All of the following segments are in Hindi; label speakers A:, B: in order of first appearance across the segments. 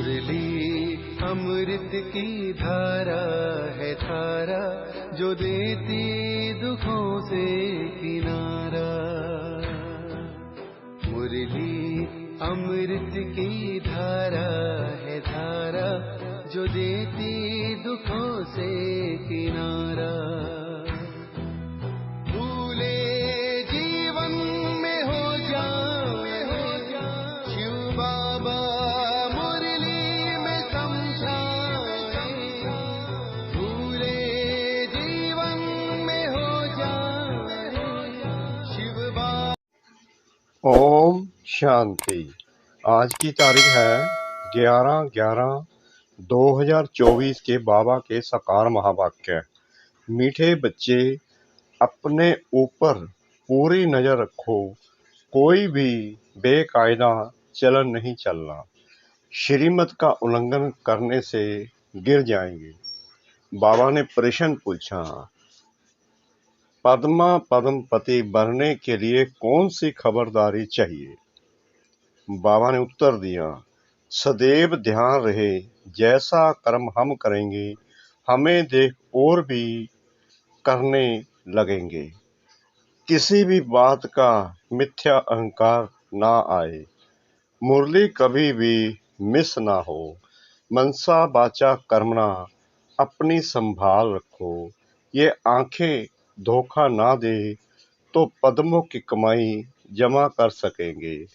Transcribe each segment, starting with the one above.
A: मुरली अमृत की धारा है धारा, जो देती दुखों से किनारा। मुरली अमृत की धारा है धारा, जो देती दुखों से किनारा। भूले जीवन में हो जाए शिव बाबा मुरली में समझाए। भूले जीवन में हो जाए शिव बाबा।
B: ओम शांति। आज की तारीख है 11/11/2024 के बाबा के साकार महावाक्य। मीठे बच्चे, अपने ऊपर पूरी नजर रखो, कोई भी बेकायदा चलन नहीं चलना। श्रीमत का उल्लंघन करने से गिर जाएंगे। बाबा ने प्रश्न पूछा, पद्मा पद्मपति बनने के लिए कौन सी खबरदारी चाहिए? बाबा ने उत्तर दिया, सदैव ध्यान रहे, जैसा कर्म हम करेंगे हमें देख और भी करने लगेंगे। किसी भी बात का मिथ्या अहंकार ना आए। मुरली कभी भी मिस ना हो। मनसा वाचा कर्मणा, अपनी संभाल रखो। ये आंखें धोखा ना दे तो पद्मों की कमाई जमा कर सकेंगे।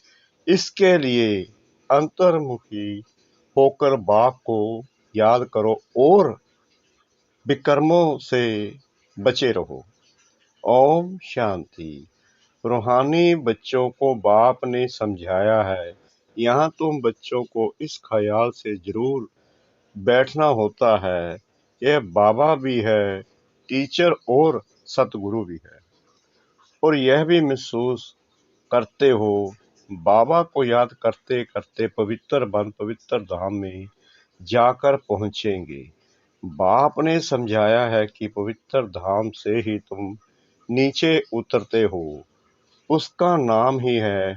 B: इसके लिए अंतर्मुखी होकर बाप को याद करो और विकर्मों से बचे रहो। ओम शांति। रूहानी बच्चों को बाप ने समझाया है। यहाँ तुम बच्चों को इस ख्याल से जरूर बैठना होता है, यह बाबा भी है, टीचर और सतगुरु भी है। और यह भी महसूस करते हो, बाबा को याद करते करते पवित्र बन पवित्र धाम में जाकर पहुंचेंगे। बाप ने समझाया है कि पवित्र धाम से ही तुम नीचे उतरते हो, उसका नाम ही है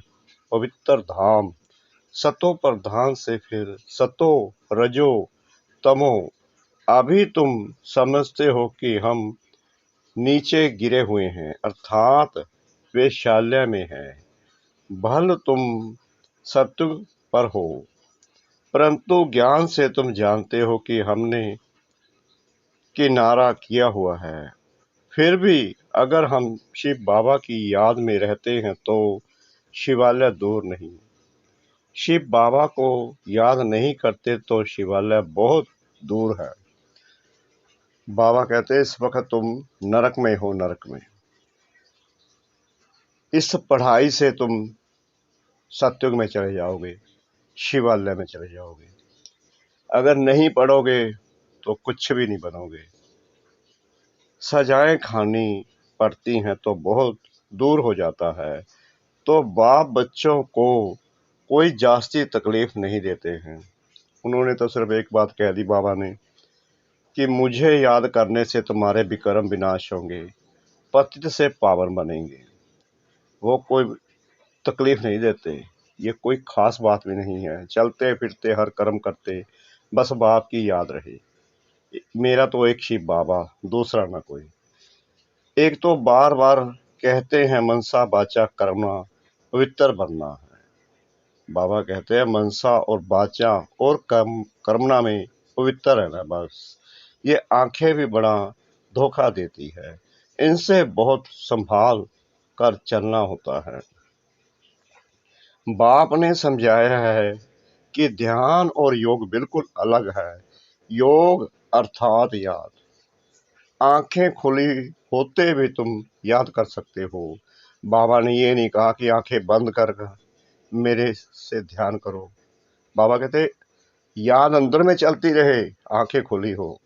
B: पवित्र धाम। सतो प्रधान से फिर सतो रजो तमो। अभी तुम समझते हो कि हम नीचे गिरे हुए हैं, अर्थात वेश्यालय में हैं। भल तुम सत्युग पर हो, परंतु ज्ञान से तुम जानते हो कि हमने किनारा किया हुआ है। फिर भी अगर हम शिव बाबा की याद में रहते हैं तो शिवालय दूर नहीं। शिव बाबा को याद नहीं करते तो शिवालय बहुत दूर है। बाबा कहते हैं, इस वक्त तुम नरक में हो, नरक में। इस पढ़ाई से तुम सत्युग में चले जाओगे, शिवालय में चले जाओगे। अगर नहीं पढ़ोगे तो कुछ भी नहीं बनोगे। सजाएं खानी पड़ती हैं तो बहुत दूर हो जाता है। तो बाप बच्चों को कोई जास्ती तकलीफ नहीं देते हैं। उन्होंने तो सिर्फ एक बात कह दी बाबा ने कि मुझे याद करने से तुम्हारे विकर्म विनाश होंगे, पतित से पावन बनेंगे। वो कोई तकलीफ नहीं देते। ये कोई खास बात भी नहीं है। चलते फिरते हर कर्म करते, बस बाप की याद रहे। मेरा तो एक शिव बाबा, दूसरा ना कोई। एक तो बार बार कहते हैं मनसा वाचा कर्मणा, पवित्र बनना है। बाबा कहते हैं मनसा और वाचा और कर्मणा में पवित्र रहना। बस ये आंखें भी बड़ा धोखा देती है, इनसे बहुत संभाल कर चलना होता है। बाप ने समझाया है कि ध्यान और योग बिल्कुल अलग है। योग अर्थात याद। आंखें खुली होते भी तुम याद कर सकते हो। बाबा ने ये नहीं कहा कि आंखें बंद कर मेरे से ध्यान करो। बाबा कहते याद अंदर में चलती रहे, आंखें खुली हो।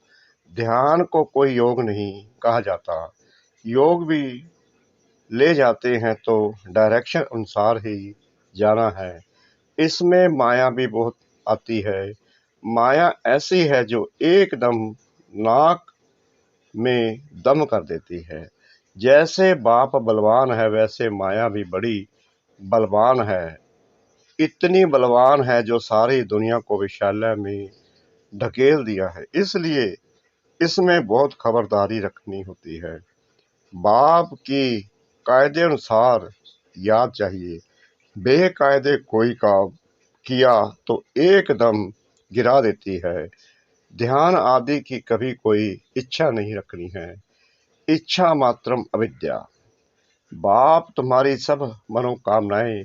B: ध्यान को कोई योग नहीं कहा जाता। योग भी ले जाते हैं तो डायरेक्शन अनुसार ही जाना है। इसमें माया भी बहुत आती है। माया ऐसी है जो एकदम नाक में दम कर देती है। जैसे बाप बलवान है वैसे माया भी बड़ी बलवान है। इतनी बलवान है जो सारी दुनिया को विशालय में ढकेल दिया है। इसलिए इसमें बहुत खबरदारी रखनी होती है। बाप की कायदे अनुसार याद चाहिए, बेकायदे कोई काम किया तो एकदम गिरा देती है। ध्यान आदि की कभी कोई इच्छा नहीं रखनी है, इच्छा मात्रम अविद्या। बाप तुम्हारी सब मनोकामनाएं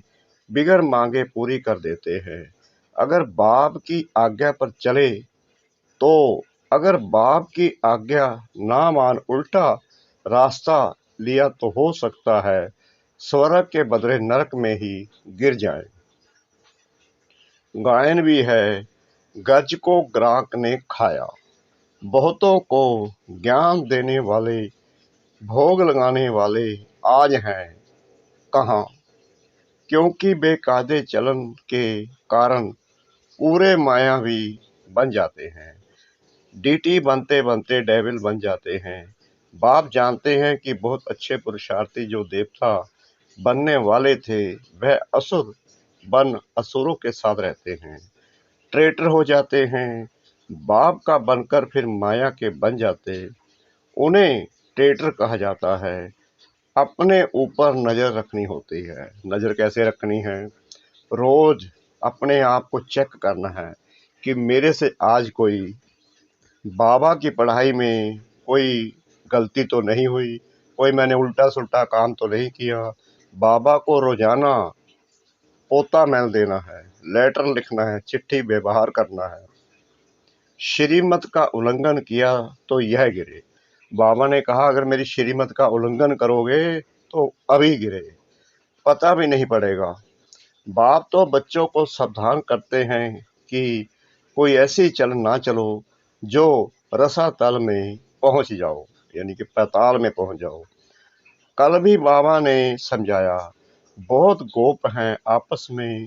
B: बिगर मांगे पूरी कर देते हैं। अगर बाप की आज्ञा पर चले तो, अगर बाप की आज्ञा ना मान उल्टा रास्ता लिया तो हो सकता है स्वर्ग के बदले नरक में ही गिर जाए। गायन भी है, गज को ग्राहक ने खाया, बहुतों को ज्ञान देने वाले भोग लगाने वाले आज हैं कहाँ, क्योंकि बेकायदे चलन के कारण पूरे मायावी बन जाते हैं। डीटी बनते बनते डेविल बन जाते हैं। बाप जानते हैं कि बहुत अच्छे पुरुषार्थी जो देवता बनने वाले थे वह असुर बन असुरों के साथ रहते हैं, ट्रेटर हो जाते हैं। बाप का बनकर फिर माया के बन जाते, उन्हें ट्रेटर कहा जाता है। अपने ऊपर नजर रखनी होती है। नजर कैसे रखनी है? रोज अपने आप को चेक करना है कि मेरे से आज कोई बाबा की पढ़ाई में कोई गलती तो नहीं हुई, कोई मैंने उल्टा सुल्टा काम तो नहीं किया। बाबा को रोजाना पोता मेल देना है, लेटर लिखना है, चिट्ठी व्यवहार करना है। श्रीमत का उल्लंघन किया तो यह गिरे। बाबा ने कहा अगर मेरी श्रीमत का उल्लंघन करोगे तो अभी गिरे, पता भी नहीं पड़ेगा। बाप तो बच्चों को सावधान करते हैं कि कोई ऐसी चल ना चलो जो रसातल में पहुंच जाओ, यानी कि पाताल में पहुंच जाओ। कल भी बाबा ने समझाया, बहुत गोप हैं आपस में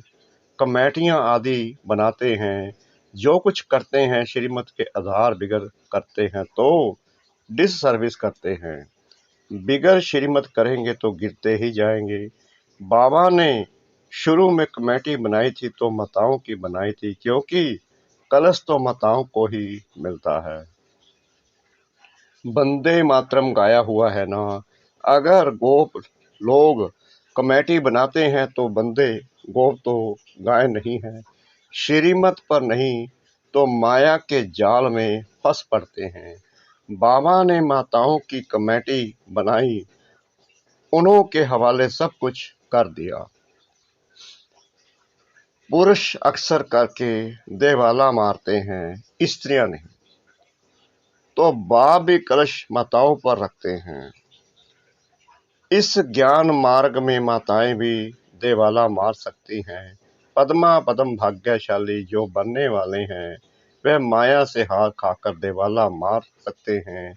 B: कमेटियां आदि बनाते हैं, जो कुछ करते हैं श्रीमत के आधार बिगर करते हैं तो डिस सर्विस करते हैं। बिगर श्रीमत करेंगे तो गिरते ही जाएंगे। बाबा ने शुरू में कमेटी बनाई थी तो माताओं की बनाई थी, क्योंकि कलश तो माताओं को ही मिलता है। वंदे मातरम गाया हुआ है ना। अगर गोप लोग कमेटी बनाते हैं तो वंदे गोप तो गाय नहीं है। श्रीमत पर नहीं तो माया के जाल में फंस पड़ते हैं। बाबा ने माताओं की कमेटी बनाई, उन्हों के हवाले सब कुछ कर दिया। पुरुष अक्सर करके देवाला मारते हैं, स्त्रियां नहीं। तो बाप भी कलश माताओं पर रखते हैं। इस ज्ञान मार्ग में माताएं भी देवाला मार सकती हैं। पद्मा पद्म भाग्यशाली जो बनने वाले हैं वह माया से हार खाकर देवाला मार सकते हैं।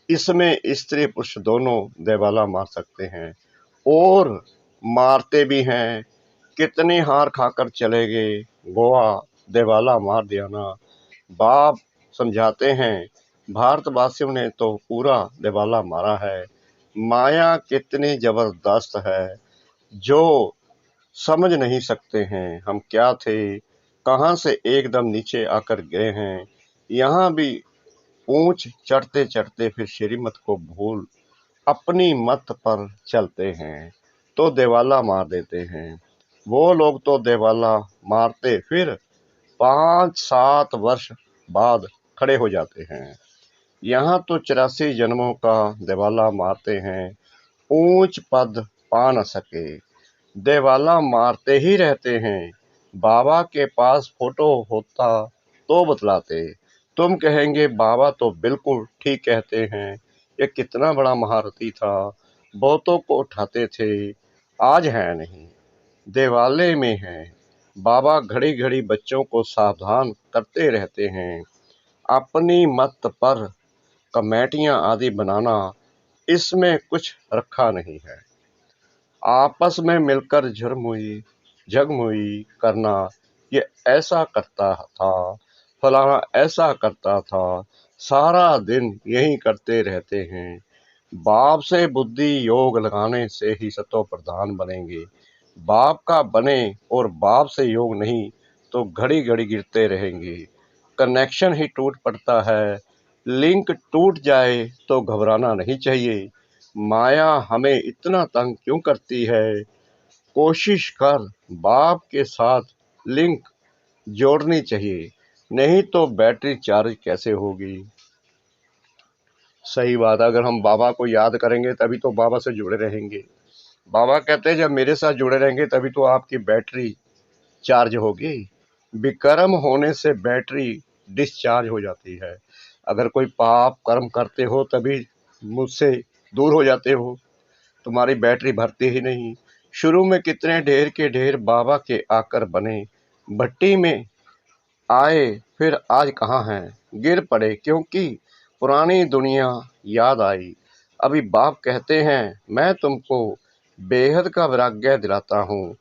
B: इसमें स्त्री पुरुष दोनों देवाला मार सकते हैं और मारते भी हैं। कितने हार खाकर चले गए, गोवा देवाला मार दिया ना। बाप समझाते हैं, भारतवासियों ने तो पूरा देवाला मारा है। माया कितनी जबरदस्त है जो समझ नहीं सकते हैं हम क्या थे, कहां से एकदम नीचे आकर गए हैं। यहाँ भी ऊंच चढ़ते चढ़ते फिर श्रीमत को भूल अपनी मत पर चलते हैं तो देवाला मार देते हैं। वो लोग तो देवाला मारते फिर 5-7 वर्ष बाद खड़े हो जाते हैं। यहाँ तो 84 जन्मों का देवाला मारते हैं, ऊंच पद पा न सके, देवाला मारते ही रहते हैं। बाबा के पास फोटो होता तो बतलाते, तुम कहेंगे बाबा तो बिल्कुल ठीक कहते हैं, ये कितना बड़ा महारथी था, बहुतों को उठाते थे, आज है नहीं, देवालय में है। बाबा घड़ी घड़ी बच्चों को सावधान करते रहते हैं। अपनी मत पर कमेटियां आदि बनाना, इसमें कुछ रखा नहीं है। आपस में मिलकर झगमुई करना, ये ऐसा करता था, फलाना ऐसा करता था, सारा दिन यही करते रहते हैं। बाप से बुद्धि योग लगाने से ही सतो प्रधान बनेंगे। बाप का बने और बाप से योग नहीं तो घड़ी घड़ी गिरते रहेंगे। कनेक्शन ही टूट पड़ता है, लिंक टूट जाए तो घबराना नहीं चाहिए। माया हमें इतना तंग क्यों करती है? कोशिश कर बाप के साथ लिंक जोड़नी चाहिए, नहीं तो बैटरी चार्ज कैसे होगी। सही बात है, अगर हम बाबा को याद करेंगे तभी तो बाबा से जुड़े रहेंगे। बाबा कहते हैं जब मेरे साथ जुड़े रहेंगे तभी तो आपकी बैटरी चार्ज होगी। विकर्म होने से बैटरी डिस्चार्ज हो जाती है। अगर कोई पाप कर्म करते हो तभी मुझसे दूर हो जाते हो, तुम्हारी बैटरी भरती ही नहीं। शुरू में कितने ढेर के ढेर बाबा के आकर बने, भट्टी में आए फिर आज कहाँ हैं? गिर पड़े क्योंकि पुरानी दुनिया याद आई। अभी बाप कहते हैं मैं तुमको बेहद का वैराग्य दिलाता हूँ,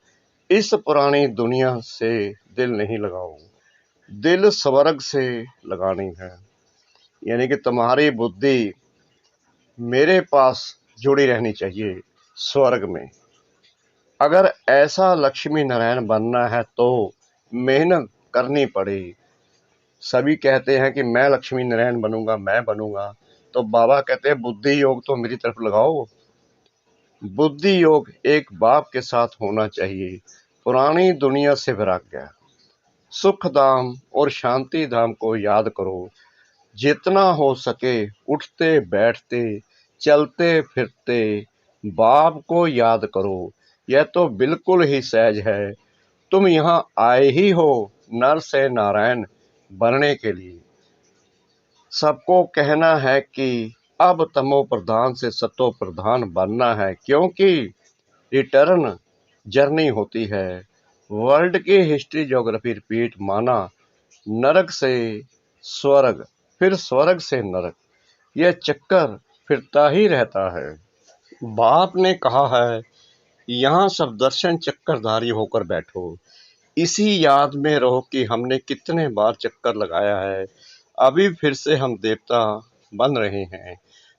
B: इस पुरानी दुनिया से दिल नहीं लगाओ, दिल स्वर्ग से लगानी है। यानी कि तुम्हारी बुद्धि मेरे पास जुड़ी रहनी चाहिए स्वर्ग में। अगर ऐसा लक्ष्मी नारायण बनना है तो मेहनत करनी पड़ेगी। सभी कहते हैं कि मैं लक्ष्मी नारायण बनूंगा, मैं बनूंगा, तो बाबा कहते हैं बुद्धि योग तो मेरी तरफ लगाओ। बुद्धि योग एक बाप के साथ होना चाहिए। पुरानी दुनिया से वैराग्य, सुख धाम और शांति धाम को याद करो। जितना हो सके उठते बैठते चलते फिरते बाप को याद करो। यह तो बिल्कुल ही सहज है। तुम यहाँ आए ही हो नर से नारायण बनने के लिए। सबको कहना है कि अब तमो प्रधान से सतो प्रधान बनना है, क्योंकि रिटर्न जर्नी होती है। वर्ल्ड की हिस्ट्री ज्योग्राफी रिपीट माना, नरक से स्वर्ग फिर स्वर्ग से नरक, यह चक्कर फिरता ही रहता है। बाप ने कहा है यहाँ सब दर्शन चक्करधारी होकर बैठो। इसी याद में रहो कि हमने कितने बार चक्कर लगाया है, अभी फिर से हम देवता बन रहे हैं।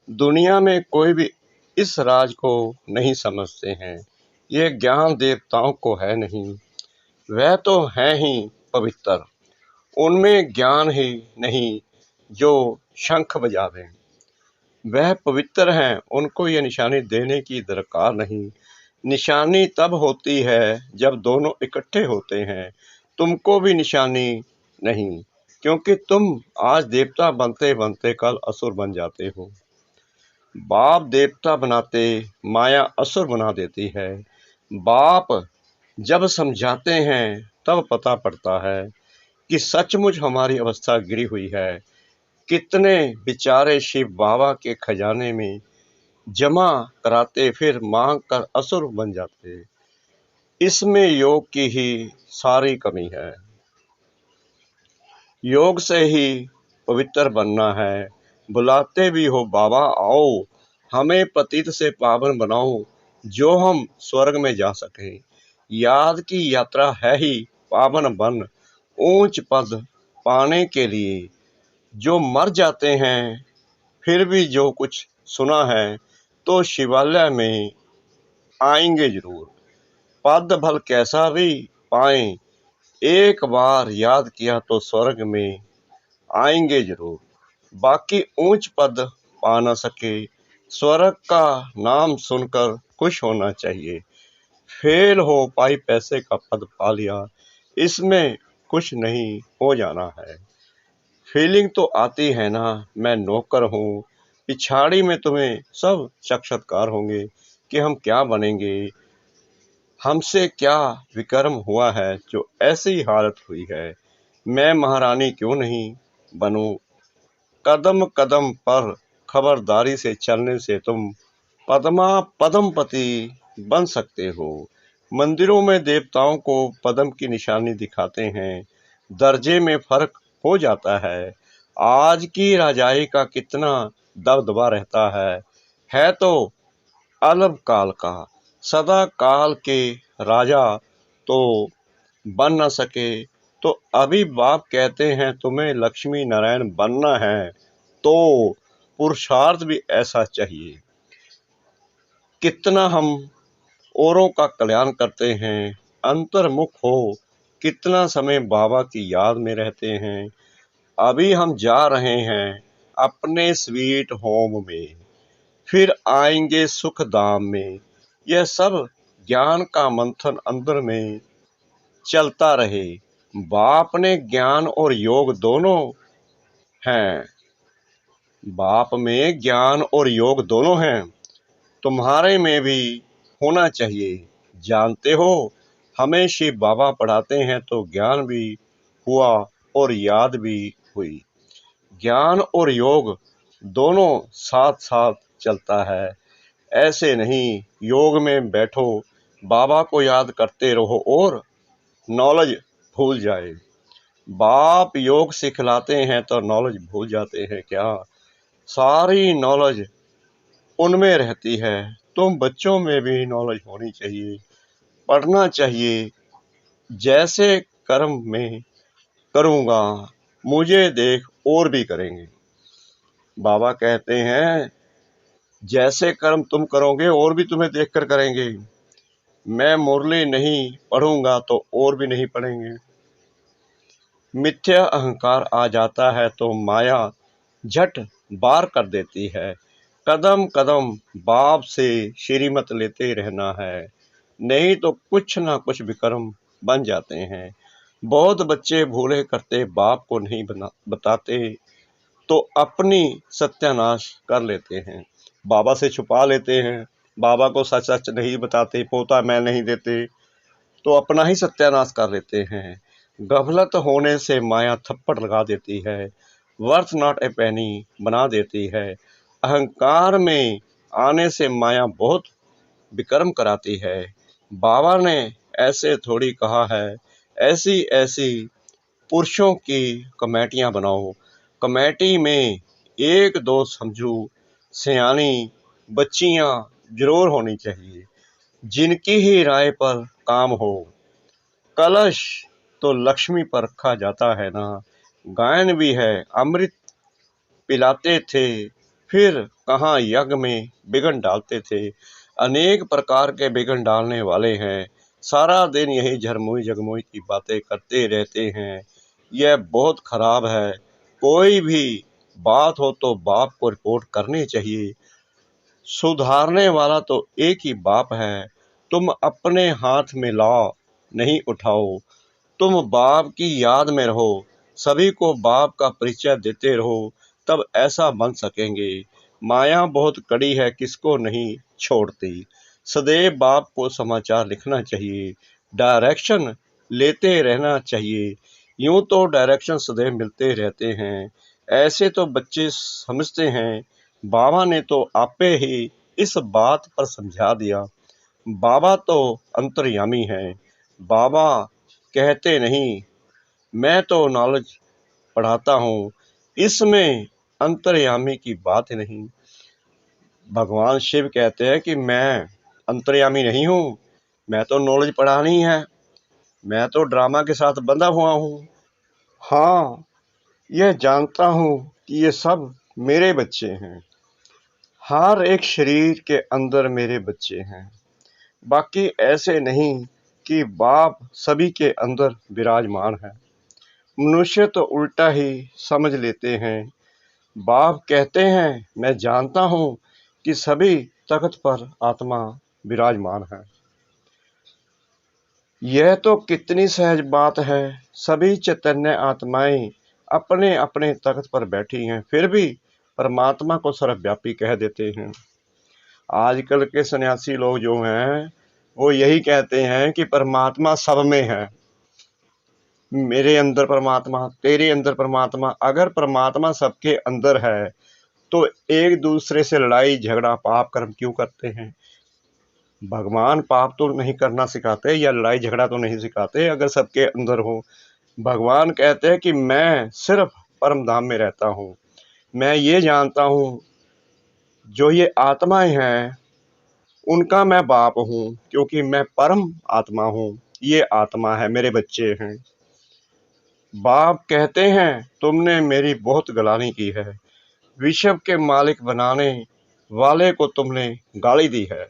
B: दुनिया में कोई भी इस राज को नहीं समझते हैं। ये ज्ञान देवताओं को है नहीं, वह तो हैं ही पवित्र, उनमें ज्ञान ही नहीं जो शंख बजावें। वह पवित्र हैं, उनको ये निशानी देने की दरकार नहीं। निशानी तब होती है जब दोनों इकट्ठे होते हैं। तुमको भी निशानी नहीं, क्योंकि तुम आज देवता बनते बनते कल असुर बन जाते हो। बाप देवता बनाते माया असुर बना देती है। बाप जब समझाते हैं तब पता पड़ता है कि सचमुच हमारी अवस्था गिरी हुई है। कितने बेचारे शिव बाबा के खजाने में जमा कराते फिर मांग कर असुर बन जाते। इसमें योग की ही सारी कमी है। योग से ही पवित्र बनना है। बुलाते भी हो बाबा आओ, हमें पतित से पावन बनाओ, जो हम स्वर्ग में जा सके। याद की यात्रा है ही पावन बन, ऊंच पद पाने के लिए। जो मर जाते हैं फिर भी जो कुछ सुना है तो शिवालय में आएंगे जरूर। पद भल कैसा भी पाएं, एक बार याद किया तो स्वर्ग में आएंगे जरूर। बाकी ऊंच पद पा न सके, स्वर्ग का नाम सुनकर खुश होना चाहिए। फेल हो पाई पैसे का पद पा लिया, इसमें कुछ नहीं हो जाना है। फीलिंग तो आती है ना, मैं नौकर हूँ, पिछाड़ी में तुम्हें सब साक्षात्कार होंगे कि हम क्या बनेंगे, हमसे क्या विकर्म हुआ है जो ऐसी हालत हुई है। मैं महारानी क्यों नहीं बनूं? कदम कदम पर खबरदारी से चलने से तुम पद्मा पद्मपति बन सकते हो। मंदिरों में देवताओं को पद्म की निशानी दिखाते हैं, दर्जे में फर्क हो जाता है। आज की राजाई का कितना दबदबा रहता है तो अलग काल का। सदा काल के राजा तो बन न सके, तो अभी बाप कहते हैं तुम्हें लक्ष्मी नारायण बनना है तो पुरुषार्थ भी ऐसा चाहिए। कितना हम औरों का कल्याण करते हैं। अंतर्मुख हो कितना समय बाबा की याद में रहते हैं। अभी हम जा रहे हैं अपने स्वीट होम में, फिर आएंगे सुख धाम में। यह सब ज्ञान का मंथन अंदर में चलता रहे। बाप ने ज्ञान और योग दोनों हैं। बाप में ज्ञान और योग दोनों हैं, तुम्हारे में भी होना चाहिए। जानते हो, हमें शिव बाबा पढ़ाते हैं तो ज्ञान भी हुआ और याद भी हुई। ज्ञान और योग दोनों साथ साथ चलता है। ऐसे नहीं योग में बैठो, बाबा को याद करते रहो और नॉलेज भूल जाए। बाप योग सिखलाते हैं तो नॉलेज भूल जाते हैं क्या? सारी नॉलेज उनमें रहती है। तुम बच्चों में भी नॉलेज होनी चाहिए, पढ़ना चाहिए। जैसे कर्म में करूँगा, मुझे देख और भी करेंगे। बाबा कहते हैं जैसे कर्म तुम करोगे और भी तुम्हें देखकर करेंगे। मैं मुरली नहीं पढ़ूंगा तो और भी नहीं पढ़ेंगे। मिथ्या अहंकार आ जाता है तो माया झट बार कर देती है। कदम कदम बाप से श्रीमत लेते रहना है, नहीं तो कुछ ना कुछ विक्रम बन जाते हैं। बहुत बच्चे भूले करते बाप को नहीं बताते तो अपनी सत्यानाश कर लेते हैं। बाबा से छुपा लेते हैं, बाबा को सच सच नहीं बताते, पोता मैं नहीं देते तो अपना ही सत्यानाश कर लेते हैं। गफलत होने से माया थप्पड़ लगा देती है, वर्थ नॉट ए पेनी बना देती है। अहंकार में आने से माया बहुत विक्रम कराती है। बाबा ने ऐसे थोड़ी कहा है, ऐसी ऐसी पुरुषों की कमेटियां बनाओ। कमेटी में एक दो समझू सियानी बच्चियां जरूर होनी चाहिए, जिनकी ही राय पर काम हो। कलश तो लक्ष्मी पर रखा जाता है ना। गायन भी है, अमृत पिलाते थे, फिर कहाँ यज्ञ में बिगन डालते थे। अनेक प्रकार के बिगन डालने वाले हैं, सारा दिन यही झरमुई जगमुई की बातें करते रहते हैं। यह बहुत खराब है। कोई भी बात हो तो बाप को रिपोर्ट करनी चाहिए। सुधारने वाला तो एक ही बाप है। तुम अपने हाथ में लाओ नहीं उठाओ। तुम बाप की याद में रहो, सभी को बाप का परिचय देते रहो, तब ऐसा बन सकेंगे। माया बहुत कड़ी है, किसको नहीं छोड़ती। सदैव बाप को समाचार लिखना चाहिए, डायरेक्शन लेते रहना चाहिए। यूं तो डायरेक्शन सदैव मिलते रहते हैं। ऐसे तो बच्चे समझते हैं। बाबा ने तो आपे ही इस बात पर समझा दिया। बाबा तो अंतर्यामी हैं। बाबा कहते नहीं, मैं तो नॉलेज पढ़ाता हूँ, इसमें अंतर्यामी की बात नहीं। भगवान शिव कहते हैं कि मैं अंतर्यामी नहीं हूँ, मैं तो नॉलेज पढ़ानी है, मैं तो ड्रामा के साथ बंधा हुआ हूँ। हाँ, यह जानता हूँ कि ये सब मेरे बच्चे हैं। हर एक शरीर के अंदर मेरे बच्चे हैं। बाकी ऐसे नहीं कि बाप सभी के अंदर विराजमान है। मनुष्य तो उल्टा ही समझ लेते हैं। बाप कहते हैं मैं जानता हूँ कि सभी तख्त पर आत्मा विराजमान है। यह तो कितनी सहज बात है। सभी चैतन्य आत्माएं अपने अपने तख्त पर बैठी हैं, फिर भी परमात्मा को सर्वव्यापी कह देते हैं। आजकल के सन्यासी लोग जो हैं वो यही कहते हैं कि परमात्मा सब में है। मेरे अंदर परमात्मा, तेरे अंदर परमात्मा। अगर परमात्मा सबके अंदर है तो एक दूसरे से लड़ाई झगड़ा पाप कर्म क्यों करते हैं? भगवान पाप तो नहीं करना सिखाते या लड़ाई झगड़ा तो नहीं सिखाते अगर सबके अंदर हो। भगवान कहते हैं कि मैं सिर्फ परम धाम में रहता हूँ। मैं ये जानता हूँ जो ये आत्माएं हैं उनका मैं बाप हूँ, क्योंकि मैं परम आत्मा हूँ। ये आत्मा है, मेरे बच्चे हैं। बाप कहते हैं तुमने मेरी बहुत गलानी की है। विश्व के मालिक बनाने वाले को तुमने गाली दी है।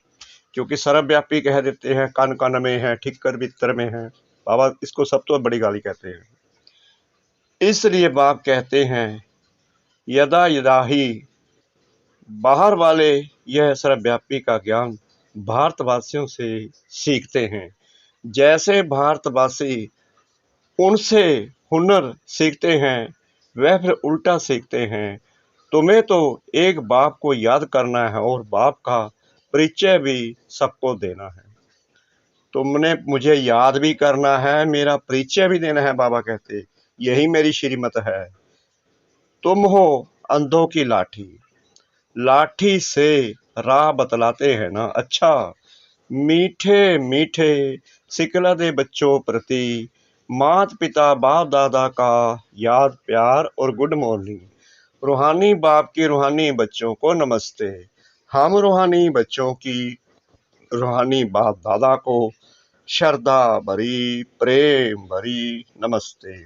B: क्योंकि सर्वव्यापी कह देते हैं, कन कन में है, ठिक्कर बित्तर में है। बाबा इसको सब तो बड़ी गाली कहते हैं। इसलिए बाप कहते हैं यदा यदा ही बाहर वाले यह सर्वव्यापी का ज्ञान भारतवासियों से सीखते हैं, जैसे भारतवासी उनसे हुनर सीखते हैं वह फिर उल्टा सीखते हैं। तुम्हें तो एक बाप को याद करना है और बाप का परिचय भी सबको देना है। तुमने मुझे याद भी करना है, मेरा परिचय भी देना है। बाबा कहते यही मेरी श्रीमत है। तुम हो अंधों की लाठी, लाठी से राह बतलाते हैं ना। अच्छा, मीठे मीठे सिकला दे बच्चों प्रति मात पिता बाप दादा का याद प्यार और गुड मॉर्निंग। रूहानी बाप की रूहानी बच्चों को नमस्ते। हम रूहानी बच्चों की रूहानी बाप दादा को श्रद्धा भरी प्रेम भरी नमस्ते।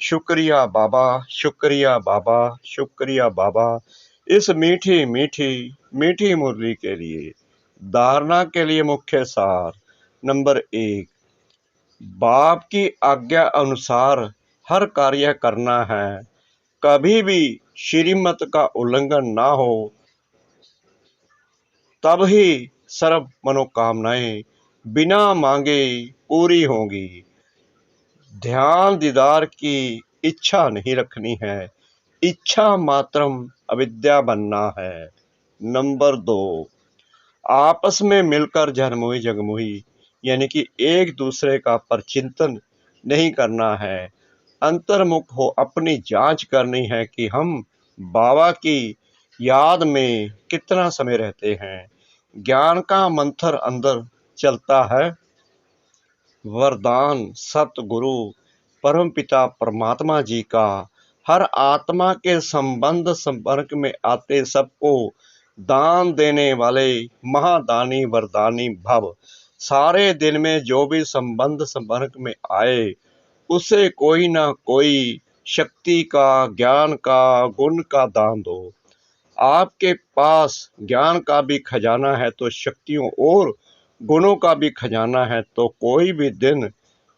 B: शुक्रिया बाबा, शुक्रिया बाबा, शुक्रिया बाबा, इस मीठी मीठी मीठी मुरली के लिए। धारणा के लिए मुख्य सार नंबर 1, बाप की आज्ञा अनुसार हर कार्य करना है। कभी भी श्रीमत का उल्लंघन ना हो, तब ही सर्व मनोकामनाएं बिना मांगे पूरी होंगी। ध्यान दीदार की इच्छा नहीं रखनी है, इच्छा मात्रम अविद्या बनना है। नंबर 2, आपस में मिलकर जन्मोई जगमोई यानी कि एक दूसरे का परचिंतन नहीं करना है। अंतर्मुख हो अपनी जांच करनी है कि हम बाबा की याद में कितना समय रहते हैं। ज्ञान का मंथर अंदर चलता है। वरदान सतगुरु परमपिता परमात्मा जी का हर आत्मा के संबंध संपर्क में आते सबको दान देने वाले महादानी वरदानी भव। सारे दिन में जो भी संबंध संपर्क में आए उसे कोई ना कोई शक्ति का, ज्ञान का, गुण का दान दो। आपके पास ज्ञान का भी खजाना है तो शक्तियों और गुणों का भी खजाना है, तो कोई भी दिन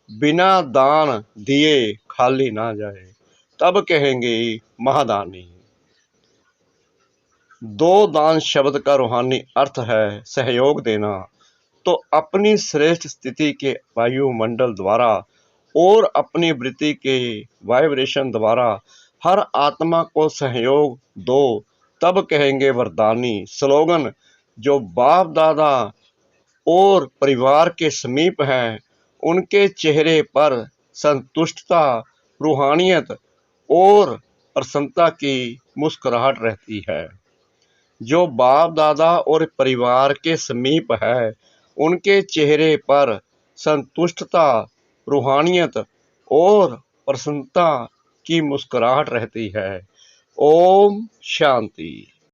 B: बिना दान दिए खाली ना जाए, तब कहेंगे महादानी। 2 दान शब्द का रूहानी अर्थ है सहयोग देना। तो अपनी श्रेष्ठ स्थिति के वायुमंडल द्वारा और अपनी वृत्ति के वाइब्रेशन द्वारा हर आत्मा को सहयोग दो, तब कहेंगे वरदानी। स्लोगन जो बाप दादा और परिवार के समीप हैं उनके चेहरे पर संतुष्टता, रूहानियत और प्रसन्नता की मुस्कुराहट रहती है। जो बाप दादा और परिवार के समीप है उनके चेहरे पर संतुष्टता, रूहानियत और प्रसन्नता की मुस्कुराहट रहती है। ओम शांति।